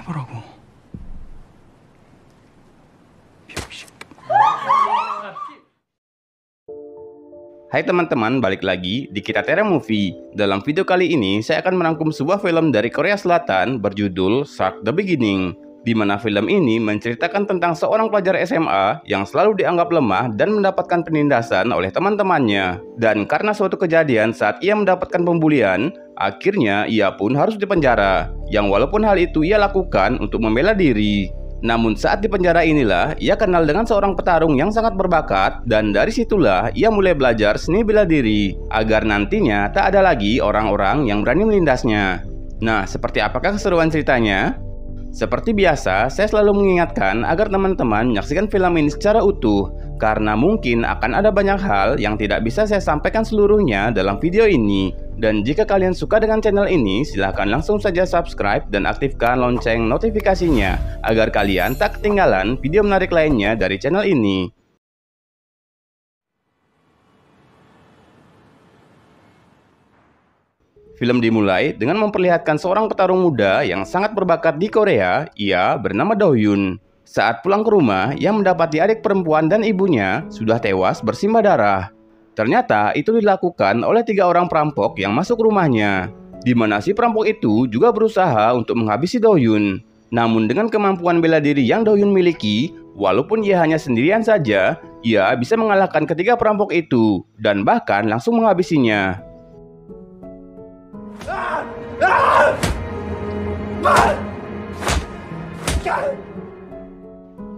해보라고. Hai teman-teman, balik lagi di Kita Tera Movie. Dalam video kali ini, saya akan merangkum sebuah film dari Korea Selatan berjudul Shark The Beginning, di mana film ini menceritakan tentang seorang pelajar SMA yang selalu dianggap lemah dan mendapatkan penindasan oleh teman-temannya. Dan karena suatu kejadian saat ia mendapatkan pembulian, akhirnya ia pun harus dipenjara, yang walaupun hal itu ia lakukan untuk membela diri. Namun saat di penjara inilah ia kenal dengan seorang petarung yang sangat berbakat, dan dari situlah ia mulai belajar seni bela diri agar nantinya tak ada lagi orang-orang yang berani melindasnya. Nah, seperti apakah keseruan ceritanya? Seperti biasa, saya selalu mengingatkan agar teman-teman menyaksikan film ini secara utuh, karena mungkin akan ada banyak hal yang tidak bisa saya sampaikan seluruhnya dalam video ini. Dan jika kalian suka dengan channel ini, silahkan langsung saja subscribe dan aktifkan lonceng notifikasinya, agar kalian tak ketinggalan video menarik lainnya dari channel ini. Film dimulai dengan memperlihatkan seorang petarung muda yang sangat berbakat di Korea. Ia bernama Do Hyun. Saat pulang ke rumah, ia mendapati adik perempuan dan ibunya sudah tewas bersimbah darah. Ternyata itu dilakukan oleh 3 orang perampok yang masuk rumahnya, di mana si perampok itu juga berusaha untuk menghabisi Do Hyun. Namun dengan kemampuan bela diri yang Do Hyun miliki, walaupun ia hanya sendirian saja, ia bisa mengalahkan ketiga perampok itu dan bahkan langsung menghabisinya.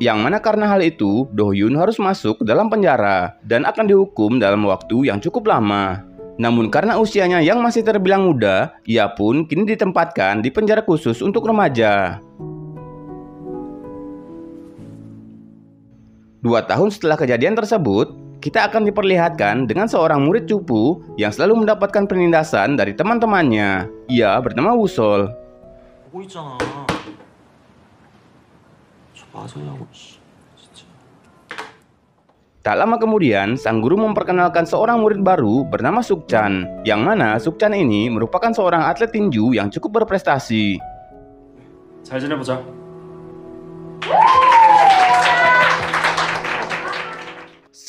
Yang mana karena hal itu, Do Hyun harus masuk ke dalam penjara dan akan dihukum dalam waktu yang cukup lama. Namun karena usianya yang masih terbilang muda, ia pun kini ditempatkan di penjara khusus untuk remaja. 2 tahun setelah kejadian tersebut, kita akan diperlihatkan dengan seorang murid cupu yang selalu mendapatkan penindasan dari teman-temannya. Ia bernama Woo-sol. 보고 있잖아. 저 맞으려고 진짜. Tak lama kemudian, sang guru memperkenalkan seorang murid baru bernama Suk-chan, yang mana Suk-chan ini merupakan seorang atlet tinju yang cukup berprestasi. 잘 지내보자.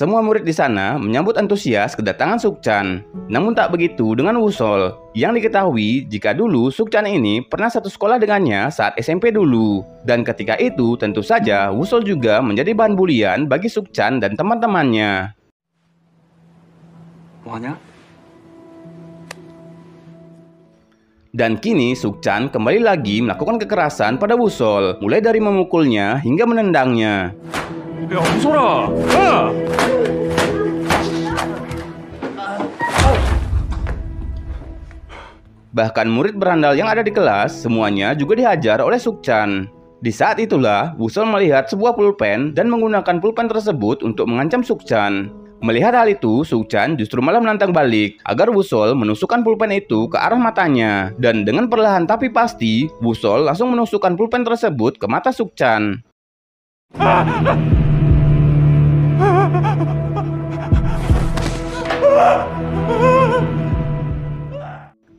Semua murid di sana menyambut antusias kedatangan Suk-chan. Namun tak begitu dengan Woo-sol, yang diketahui jika dulu Suk-chan ini pernah satu sekolah dengannya saat SMP dulu. Dan ketika itu tentu saja Woo-sol juga menjadi bahan bulian bagi Suk-chan dan teman-temannya. 뭐하냐? Dan kini Suk-chan kembali lagi melakukan kekerasan pada Woo-sol, mulai dari memukulnya hingga menendangnya. 야, 무서라! 야! Bahkan murid berandal yang ada di kelas semuanya juga dihajar oleh Suk-chan. Di saat itulah Woo-sol melihat sebuah pulpen dan menggunakan pulpen tersebut untuk mengancam Suk-chan. Melihat hal itu, Suk-chan justru malah menantang balik agar Woo-sol menusukkan pulpen itu ke arah matanya. Dan dengan perlahan tapi pasti, Woo-sol langsung menusukkan pulpen tersebut ke mata Suk-chan.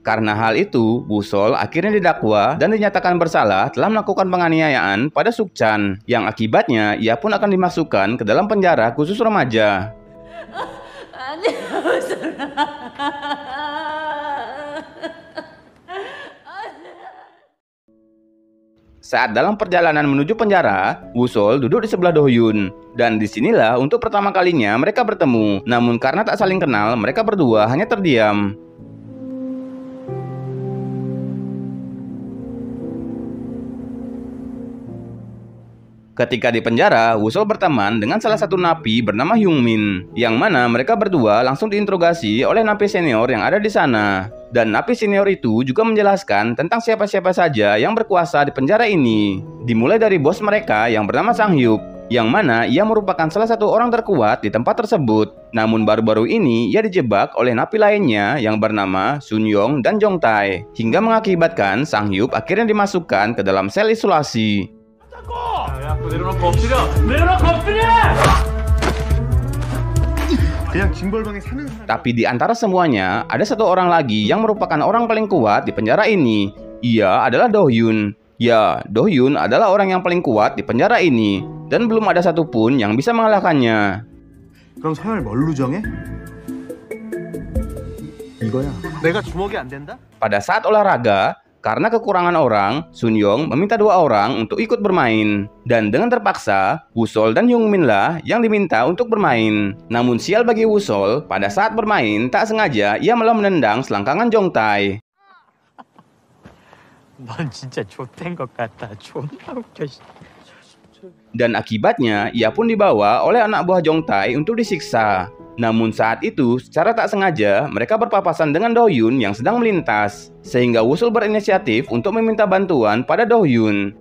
Karena hal itu, Woo-sol akhirnya didakwa dan dinyatakan bersalah telah melakukan penganiayaan pada Suk-chan, yang akibatnya ia pun akan dimasukkan ke dalam penjara khusus remaja. Saat dalam perjalanan menuju penjara, Woo-sol duduk di sebelah Do Hyun. Dan disinilah untuk pertama kalinya mereka bertemu. Namun karena tak saling kenal, mereka berdua hanya terdiam. Ketika di penjara, Woo-sol berteman dengan salah satu napi bernama Hyung-min, yang mana mereka berdua langsung diinterogasi oleh napi senior yang ada di sana. Dan napi senior itu juga menjelaskan tentang siapa-siapa saja yang berkuasa di penjara ini. Dimulai dari bos mereka yang bernama Sang-hyuk, yang mana ia merupakan salah satu orang terkuat di tempat tersebut. Namun baru-baru ini ia dijebak oleh napi lainnya yang bernama Sun-young dan Jong-tae, hingga mengakibatkan Sang-hyuk akhirnya dimasukkan ke dalam sel isolasi. 야, 내려놓고 엎드려! 내려놓고 엎드려! Tapi di antara semuanya, ada satu orang lagi yang merupakan orang paling kuat di penjara ini. Ia adalah Do Hyun. Ya, Do Hyun adalah orang yang paling kuat di penjara ini, dan belum ada satupun yang bisa mengalahkannya. 그럼 상을 뭘로 정해? 이거야. 내가 주먹이 안 된다? Pada saat olahraga, karena kekurangan orang, Sun Young meminta dua orang untuk ikut bermain. Dan dengan terpaksa, Woo-sol dan Hyung-min lah yang diminta untuk bermain. Namun sial bagi Woo-sol, pada saat bermain tak sengaja ia malah menendang selangkangan Jong-tae. 넌 진짜 좆된 것 같다. 존나 웃겨. Dan akibatnya, ia pun dibawa oleh anak buah Jong-tae untuk disiksa. Namun saat itu, secara tak sengaja, mereka berpapasan dengan Do Hyun yang sedang melintas. Sehingga Woo-sol berinisiatif untuk meminta bantuan pada Do Hyun.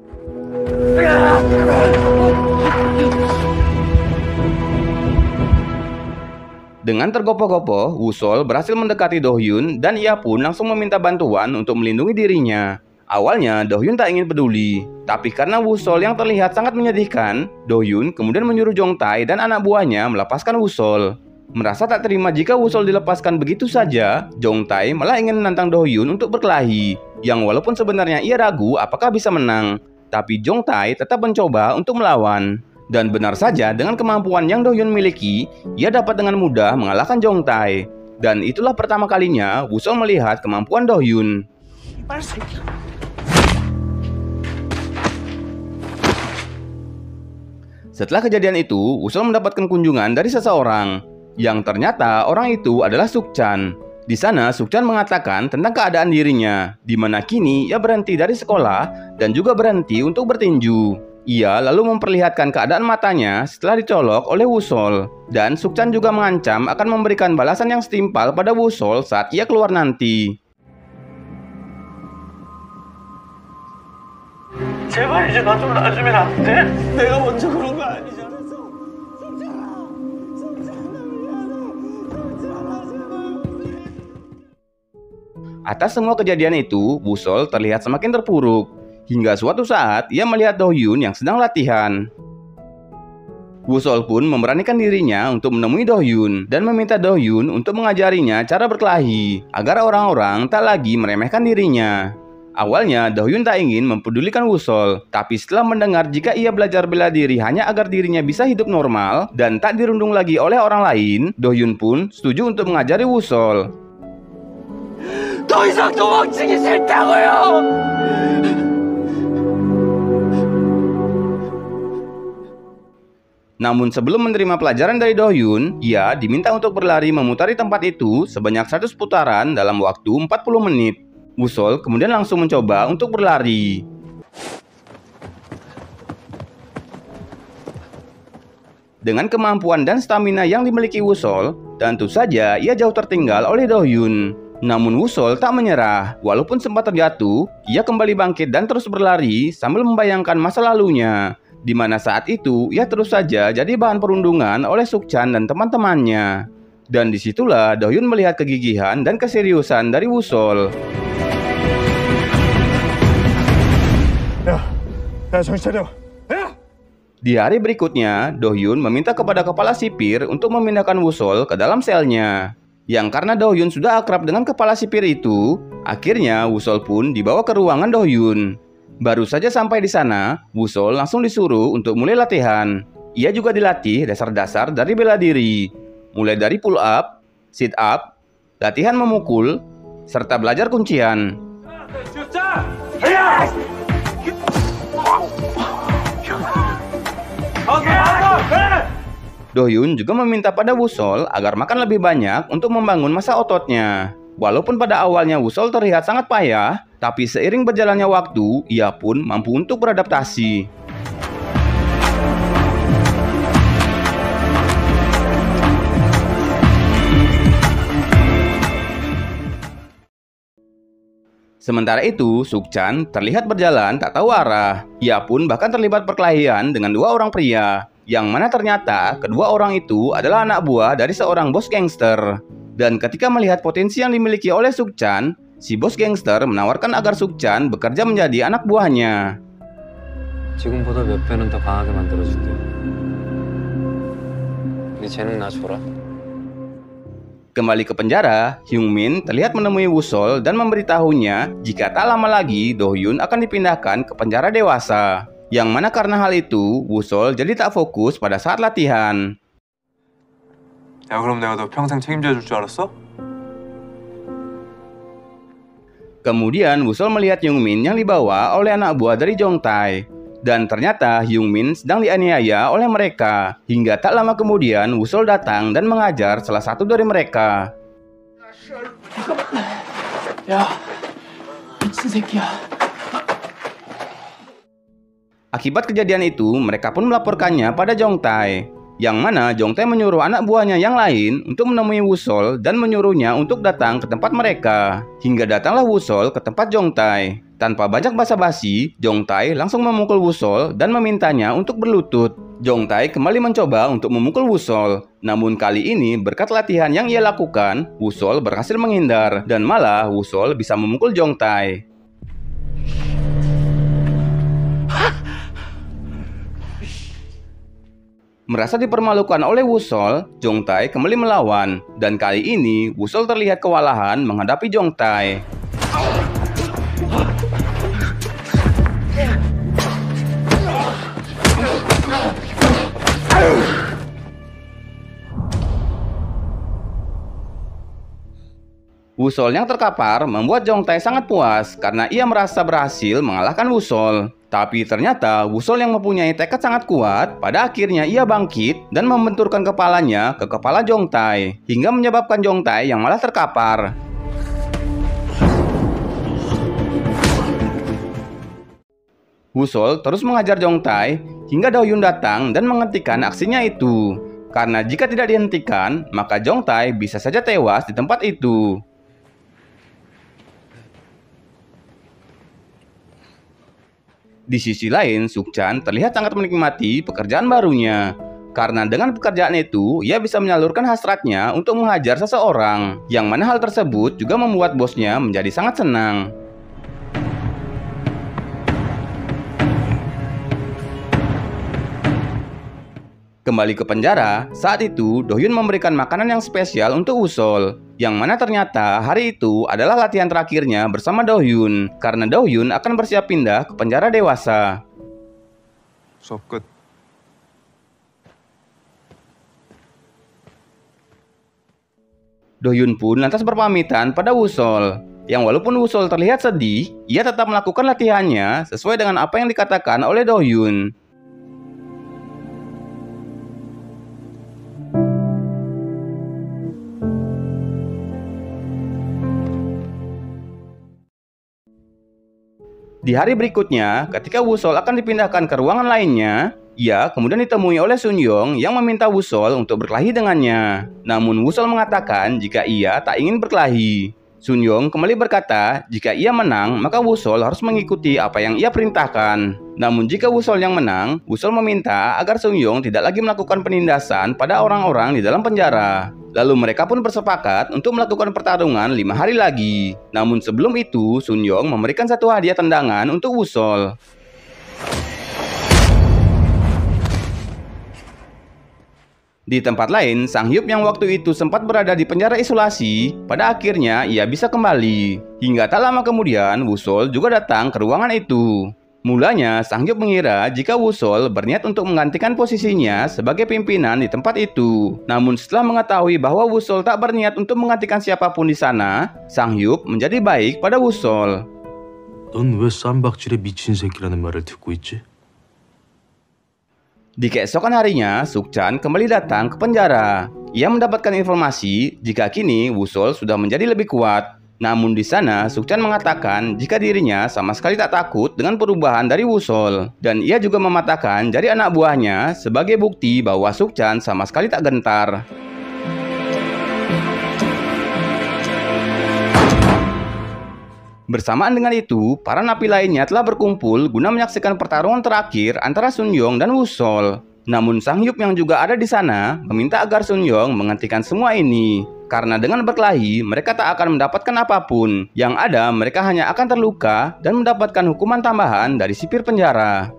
Dengan tergopoh-gopoh, Woo-sol berhasil mendekati Do Hyun dan ia pun langsung meminta bantuan untuk melindungi dirinya. Awalnya, Do Hyun tak ingin peduli. Tapi karena Woo-sol yang terlihat sangat menyedihkan, Do Hyun kemudian menyuruh Jong-tae dan anak buahnya melepaskan Woo-sol. Merasa tak terima jika Woo-sol dilepaskan begitu saja, Jong-tae malah ingin menantang Do Hyun untuk berkelahi. Yang walaupun sebenarnya ia ragu apakah bisa menang, tapi Jong-tae tetap mencoba untuk melawan. Dan benar saja, dengan kemampuan yang Do Hyun miliki, ia dapat dengan mudah mengalahkan Jong-tae. Dan itulah pertama kalinya Woo-sol melihat kemampuan Do Hyun. Setelah kejadian itu, Woo-sol mendapatkan kunjungan dari seseorang, yang ternyata orang itu adalah Suk-chan. Di sana, Suk-chan mengatakan tentang keadaan dirinya, di mana kini ia berhenti dari sekolah dan juga berhenti untuk bertinju. Ia lalu memperlihatkan keadaan matanya setelah dicolok oleh Woo-sol. Dan Suk-chan juga mengancam akan memberikan balasan yang setimpal pada Woo-sol saat ia keluar nanti. 제발 이제 나 좀 놔주면 안 돼? 내가 먼저 그런 거 아니잖아. Atas semua kejadian itu, Woo-sol terlihat semakin terpuruk. Hingga suatu saat, ia melihat Do Hyun yang sedang latihan. Woo-sol pun memberanikan dirinya untuk menemui Do Hyun dan meminta Do Hyun untuk mengajarinya cara berkelahi, agar orang-orang tak lagi meremehkan dirinya. Awalnya, Do Hyun tak ingin mempedulikan Woo-sol, tapi setelah mendengar jika ia belajar bela diri hanya agar dirinya bisa hidup normal dan tak dirundung lagi oleh orang lain, Do Hyun pun setuju untuk mengajari Woo-sol. 더 이상 도망치기 싫다고요. Namun sebelum menerima pelajaran dari Do Hyun, ia diminta untuk berlari memutari tempat itu sebanyak 100 putaran dalam waktu 40 menit. Woo-sol kemudian langsung mencoba untuk berlari. Dengan kemampuan dan stamina yang dimiliki Woo-sol, tentu saja ia jauh tertinggal oleh Do Hyun. Namun Woo-sol tak menyerah. Walaupun sempat terjatuh, ia kembali bangkit dan terus berlari sambil membayangkan masa lalunya, di mana saat itu ia terus saja jadi bahan perundungan oleh Suk-chan dan teman-temannya. Dan disitulah Do Hyun melihat kegigihan dan keseriusan dari Woo-sol. 야, 정신 차려. 야! Di hari berikutnya, Do Hyun meminta kepada kepala sipir untuk memindahkan Woo-sol ke dalam selnya. Yang karena Do Hyun sudah akrab dengan kepala sipir itu, akhirnya Woo-sol pun dibawa ke ruangan Do Hyun. Baru saja sampai di sana, Woo-sol langsung disuruh untuk mulai latihan. Ia juga dilatih dasar-dasar dari bela diri, mulai dari pull up, sit up, latihan memukul, serta belajar kuncian. Do Hyun juga meminta pada Woo-sol agar makan lebih banyak untuk membangun massa ototnya. Walaupun pada awalnya Woo-sol terlihat sangat payah, tapi seiring berjalannya waktu, ia pun mampu untuk beradaptasi. Sementara itu, Suk-chan terlihat berjalan tak tahu arah. Ia pun bahkan terlibat perkelahian dengan dua orang pria, yang mana ternyata kedua orang itu adalah anak buah dari seorang bos gangster. Dan ketika melihat potensi yang dimiliki oleh Suk-chan, si bos gangster menawarkan agar Suk-chan bekerja menjadi anak buahnya. 지금보다 몇 배는 더 강하게 만들어줄게. 네 재능 나 줘라. Kembali ke penjara, Hyungmin terlihat menemui Woo-sol dan memberitahunya jika tak lama lagi Do-hyun akan dipindahkan ke penjara dewasa. Yang mana karena hal itu, Woo-sol jadi tak fokus pada saat latihan. 야, 그럼 내가 너 평생 책임져 줄 줄 알았어? Kemudian Woo-sol melihat Hyungmin yang dibawa oleh anak buah dari Jong-tae. Dan ternyata Hyungmin sedang dianiaya oleh mereka. Hingga tak lama kemudian Woo-sol datang dan mengajar salah satu dari mereka. 야, 미친 새끼야. Akibat kejadian itu, mereka pun melaporkannya pada Jong-tae. Yang mana Jong-tae menyuruh anak buahnya yang lain untuk menemui Woo-sol dan menyuruhnya untuk datang ke tempat mereka. Hingga datanglah Woo-sol ke tempat Jong-tae. Tanpa banyak basa-basi, Jong-tae langsung memukul Woo-sol dan memintanya untuk berlutut. Jong-tae kembali mencoba untuk memukul Woo-sol. Namun kali ini berkat latihan yang ia lakukan, Woo-sol berhasil menghindar dan malah Woo-sol bisa memukul Jong-tae. Merasa dipermalukan oleh Woo-sol, Jong-tae kembali melawan dan kali ini Woo-sol terlihat kewalahan menghadapi Jong-tae. Woo-sol yang terkapar membuat Jong-tae sangat puas karena ia merasa berhasil mengalahkan Woo-sol. Tapi ternyata Woo-sol yang mempunyai tekad sangat kuat, pada akhirnya ia bangkit dan membenturkan kepalanya ke kepala Jong-tae, hingga menyebabkan Jong-tae yang malah terkapar. Woo-sol terus mengajar Jong-tae hingga Do-hyun datang dan menghentikan aksinya itu. Karena jika tidak dihentikan, maka Jong-tae bisa saja tewas di tempat itu. Di sisi lain, Suk-chan terlihat sangat menikmati pekerjaan barunya. Karena dengan pekerjaan itu, ia bisa menyalurkan hasratnya untuk menghajar seseorang. Yang mana hal tersebut juga membuat bosnya menjadi sangat senang. Kembali ke penjara, saat itu Do-hyun memberikan makanan yang spesial untuk Woo-sol. Yang mana ternyata hari itu adalah latihan terakhirnya bersama Do-hyun. Karena Do-hyun akan bersiap pindah ke penjara dewasa. 수업 끝. Do-hyun pun lantas berpamitan pada Woo-sol. Yang walaupun Woo-sol terlihat sedih, ia tetap melakukan latihannya sesuai dengan apa yang dikatakan oleh Do-hyun. Di hari berikutnya, ketika Woo-sol akan dipindahkan ke ruangan lainnya, ia kemudian ditemui oleh Sun-young yang meminta Woo-sol untuk berkelahi dengannya. Namun Woo-sol mengatakan jika ia tak ingin berkelahi. Sun-young kembali berkata jika ia menang, maka Woo-sol harus mengikuti apa yang ia perintahkan. Namun jika Woo-sol yang menang, Woo-sol meminta agar Sun-young tidak lagi melakukan penindasan pada orang-orang di dalam penjara. Lalu mereka pun bersepakat untuk melakukan pertarungan 5 hari lagi. Namun sebelum itu, Sun-young memberikan satu hadiah tendangan untuk Woo-sol. Di tempat lain, Sang-hyuk yang waktu itu sempat berada di penjara isolasi, pada akhirnya ia bisa kembali. Hingga tak lama kemudian, Woo-sol juga datang ke ruangan itu. Mulanya, Sang-hyuk mengira jika Woo-sol berniat untuk menggantikan posisinya sebagai pimpinan di tempat itu. Namun setelah mengetahui bahwa Woo-sol tak berniat untuk menggantikan siapapun di sana, Sang-hyuk menjadi baik pada Woo-sol. 넌 왜 쌈박질에 미친 새끼라는 말을 듣고 있지? Di keesokan harinya, Suk-chan kembali datang ke penjara. Ia mendapatkan informasi jika kini Woo-sol sudah menjadi lebih kuat. Namun di sana, Suk-chan mengatakan jika dirinya sama sekali tak takut dengan perubahan dari Woo-sol. Dan ia juga mematahkan jari anak buahnya sebagai bukti bahwa Suk-chan sama sekali tak gentar. Bersamaan dengan itu, para napi lainnya telah berkumpul guna menyaksikan pertarungan terakhir antara Sun-young dan Woo-sol. Namun Sang-hyuk yang juga ada di sana meminta agar Sun-young menghentikan semua ini. Karena dengan berkelahi, mereka tak akan mendapatkan apapun. Yang ada, mereka hanya akan terluka dan mendapatkan hukuman tambahan dari sipir penjara.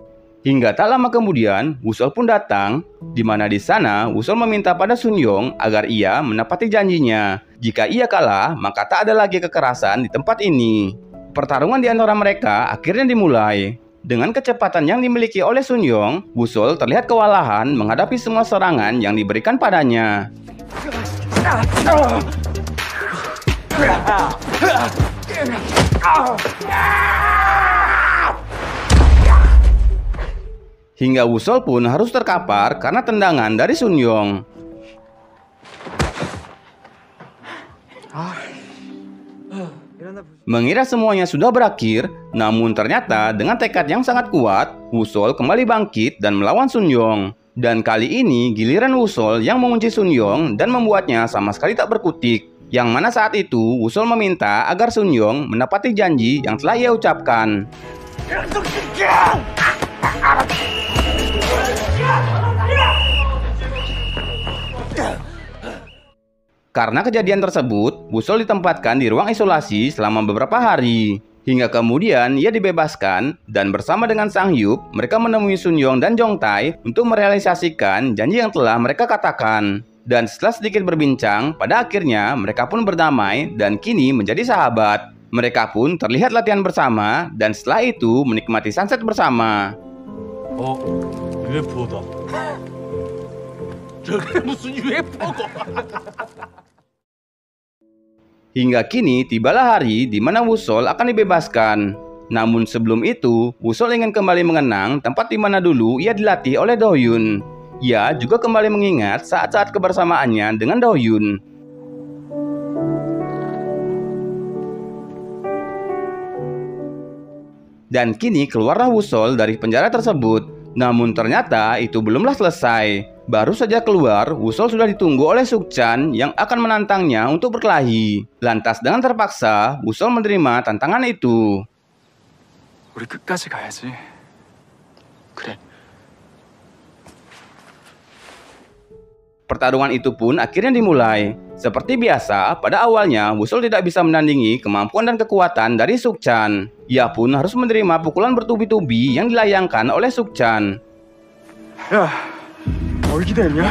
Hingga tak lama kemudian, Wusol pun datang, di mana di sana Wusol meminta pada Sun Yong agar ia menepati janjinya. Jika ia kalah, maka tak ada lagi kekerasan di tempat ini. Pertarungan di antara mereka akhirnya dimulai. Dengan kecepatan yang dimiliki oleh Sun Yong, Wusol terlihat kewalahan menghadapi semua serangan yang diberikan padanya. Hingga Wusol pun harus terkapar karena tendangan dari Sun Yong. Mengira semuanya sudah berakhir, namun ternyata dengan tekad yang sangat kuat, Wusol kembali bangkit dan melawan Sun Yong. Dan kali ini giliran Wusol yang mengunci Sun Yong dan membuatnya sama sekali tak berkutik. Yang mana saat itu Wusol meminta agar Sun Yong menepati janji yang telah ia ucapkan. Karena kejadian tersebut, Wusol ditempatkan di ruang isolasi selama beberapa hari. Hingga kemudian ia dibebaskan dan bersama dengan Sang Hyuk, mereka menemui Sun Yong dan Jong Tae untuk merealisasikan janji yang telah mereka katakan. Dan setelah sedikit berbincang, pada akhirnya mereka pun berdamai dan kini menjadi sahabat. Mereka pun terlihat latihan bersama dan setelah itu menikmati sunset bersama. UFO다. 저게 무슨 UFO고? Hingga kini tibalah hari di mana Wusol akan dibebaskan. Namun sebelum itu, Wusol ingin kembali mengenang tempat di mana dulu ia dilatih oleh Do Hyun. Ia juga kembali mengingat saat-saat kebersamaannya dengan Do Hyun. Dan kini keluarlah Wusol dari penjara tersebut. Namun ternyata itu belumlah selesai. Baru saja keluar, Wusol sudah ditunggu oleh Sukchan yang akan menantangnya untuk berkelahi. Lantas dengan terpaksa, Wusol menerima tantangan itu. 우리 끝까지 가야지. 그래. Pertarungan itu pun akhirnya dimulai. Seperti biasa, pada awalnya Wusol tidak bisa menandingi kemampuan dan kekuatan dari Sukchan. Ia pun harus menerima pukulan bertubi-tubi yang dilayangkan oleh Sukchan. 야, 뭘 기대했냐?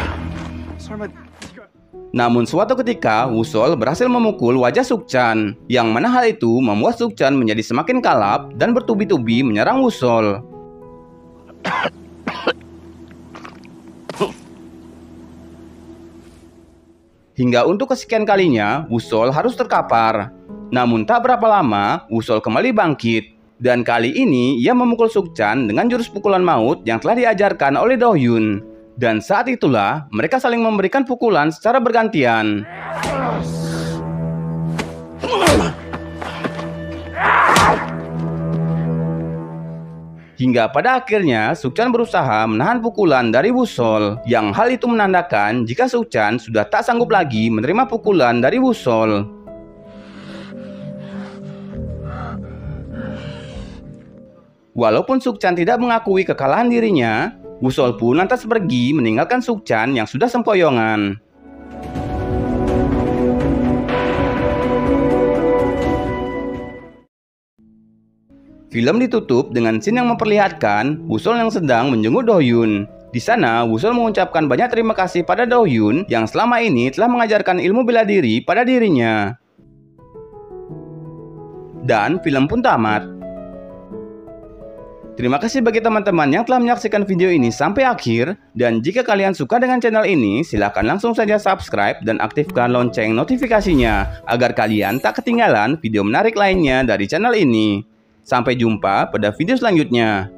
설마 Namun suatu ketika, Wusol berhasil memukul wajah Sukchan. Yang mana hal itu membuat Sukchan menjadi semakin kalap dan bertubi-tubi menyerang Wusol. Hingga untuk kesekian kalinya, Wusol harus terkapar. Namun tak berapa lama, Wusol kembali bangkit. Dan kali ini, ia memukul Sukchan dengan jurus pukulan maut yang telah diajarkan oleh Do Hyun. Dan saat itulah, mereka saling memberikan pukulan secara bergantian. Hingga pada akhirnya, Sukchan berusaha menahan pukulan dari Wusol. Yang hal itu menandakan jika Sukchan sudah tak sanggup lagi menerima pukulan dari Wusol. Walaupun Sukchan tidak mengakui kekalahan dirinya, Wusol pun lantas pergi meninggalkan Sukchan yang sudah sempoyongan. Film ditutup dengan scene yang memperlihatkan Wusol yang sedang menjenguk Do Hyun. Di sana, Wusol mengucapkan banyak terima kasih pada Do Hyun yang selama ini telah mengajarkan ilmu bela diri pada dirinya. Dan film pun tamat. Terima kasih bagi teman-teman yang telah menyaksikan video ini sampai akhir. Dan jika kalian suka dengan channel ini, silahkan langsung saja subscribe dan aktifkan lonceng notifikasinya agar kalian tak ketinggalan video menarik lainnya dari channel ini. Sampai jumpa pada video selanjutnya.